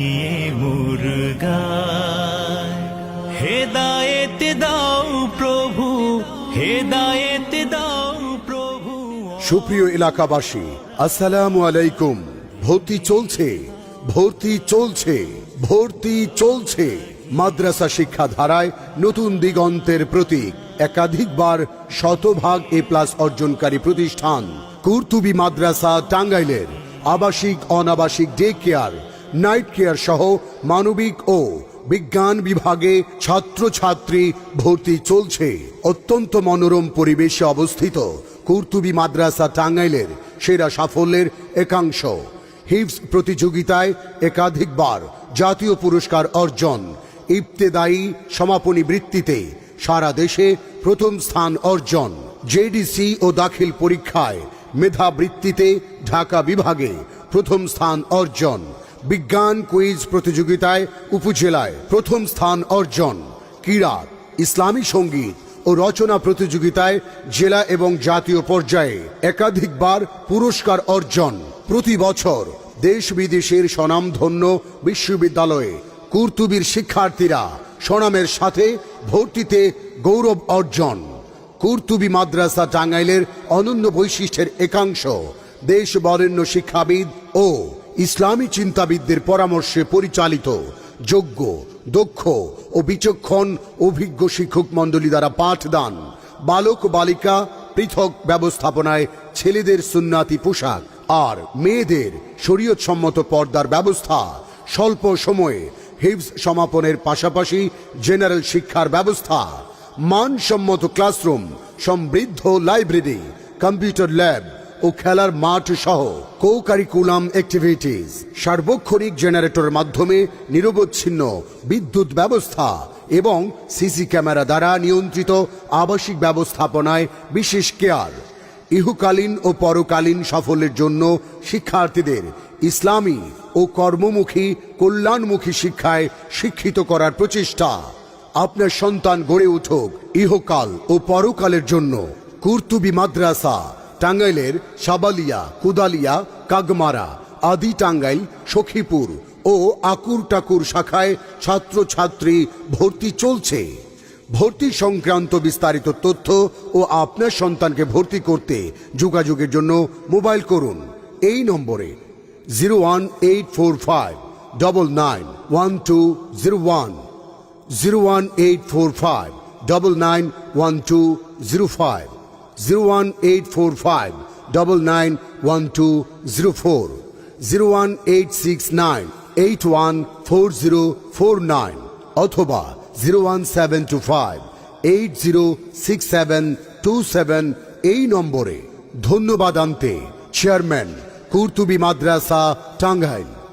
মুরগায় হেদায়েত দাও প্রভু, হেদায়েত দাও প্রভু। সুপ্রিয় এলাকাবাসী, আসসালামু আলাইকুম। ভর্তি চলছে, ভর্তি চলছে, ভর্তি চলছে। মাদ্রাসা শিক্ষা ধারায় নতুন দিগন্তের প্রতীক, একাধিকবার শতভাগ A+ অর্জনকারী প্রতিষ্ঠান কুরতুবী মাদ্রাসা টাঙ্গাইলের আবাসিক অনাবাসিক ডে কেয়ার, নাইট কেয়ার সহ মানবিক ও বিজ্ঞান বিভাগে ছাত্রছাত্রী ভর্তি চলছে। অত্যন্ত মনোরম পরিবেশে অবস্থিত কুরতুবী মাদ্রাসা টাঙ্গাইলের সেরা সাফল্যের একাংশ। হিফজ প্রতিযোগিতায় একাধিকবার জাতীয় পুরস্কার অর্জন, ইবতেদায়ী সমাপনী বৃত্তিতে সারা দেশে প্রথম স্থান অর্জন, জেডিসি ও দাখিল পরীক্ষায় মেধাবৃত্তিতে ঢাকা বিভাগে প্রথম স্থান অর্জন, বিজ্ঞান কুইজ প্রতিযোগিতায় উপজেলায় প্রথম স্থান অর্জন, কিরাত, ইসলামী সঙ্গীত ও রচনা প্রতিযোগিতায় জেলা এবং জাতীয় পর্যায়ে একাধিকবার পুরস্কার অর্জন। প্রতি বছর দেশ বিদেশের স্বনামধন্য বিশ্ববিদ্যালয়ে কুরতুবীর শিক্ষার্থীরা স্বনামের সাথে ভর্তিতে গৌরব অর্জন। কুরতুবী মাদ্রাসা টাঙ্গাইলের অনন্য বৈশিষ্ট্যের একাংশ দেশ বরেণ্য শিক্ষাবিদ ও ইসলামী চিন্তাবিদদের পরামর্শে পরিচালিত, যোগ্য, দক্ষ ও বিচক্ষণ অভিজ্ঞ শিক্ষক মণ্ডলী দ্বারা পাঠদান, বালক বালিকা পৃথক ব্যবস্থাপনায় ছেলেদের সুন্নাতি পোশাক আর মেয়েদের শরীয়তসম্মত পর্দার ব্যবস্থা, স্বল্প সময়ে হিফজ সমাপনের পাশাপাশি জেনারেল শিক্ষার ব্যবস্থা, মানসম্মত ক্লাসরুম, সমৃদ্ধ লাইব্রেরি, কম্পিউটার ল্যাব ও খেলার মাঠ সহ কো-কারিকুলাম অ্যাক্টিভিটিস, সার্বক্ষণিক জেনারেটরের মাধ্যমে নিরবচ্ছিন্ন বিদ্যুৎ ব্যবস্থা এবং সিসি ক্যামেরা দ্বারা নিয়ন্ত্রিত আবাসিক ব্যবস্থাপনায় বিশেষ কেয়ার। ইহকালীন ও পরকালীন সাফল্যের জন্য শিক্ষার্থীদের ইসলামী ও কর্মমুখী কল্যাণমুখী শিক্ষায় শিক্ষিত করার প্রচেষ্টা। আপনার সন্তান গড়ে উঠুক ইহকাল ও পরকালের জন্য। কুরতুবী মাদ্রাসা টাঙ্গাইলের সাবালিয়া, কুদালিয়া, কাগমারা, আদি টাঙ্গাইল, সখীপুর ও আকুর টাকুর শাখায় ছাত্রছাত্রী ভর্তি চলছে। ভর্তি সংক্রান্ত বিস্তারিত তথ্য ও আপনার সন্তানকে ভর্তি করতে যোগাযোগের জন্য মোবাইল করুন এই নম্বরে 01845991201, 01845991205, 01845991204, 01869814049 অথবা 01725806727 এই নম্বরে। ধন্যবাদ আনতে চেয়ারম্যান কুরতুবী মাদ্রাসা টাঙ্গাইল।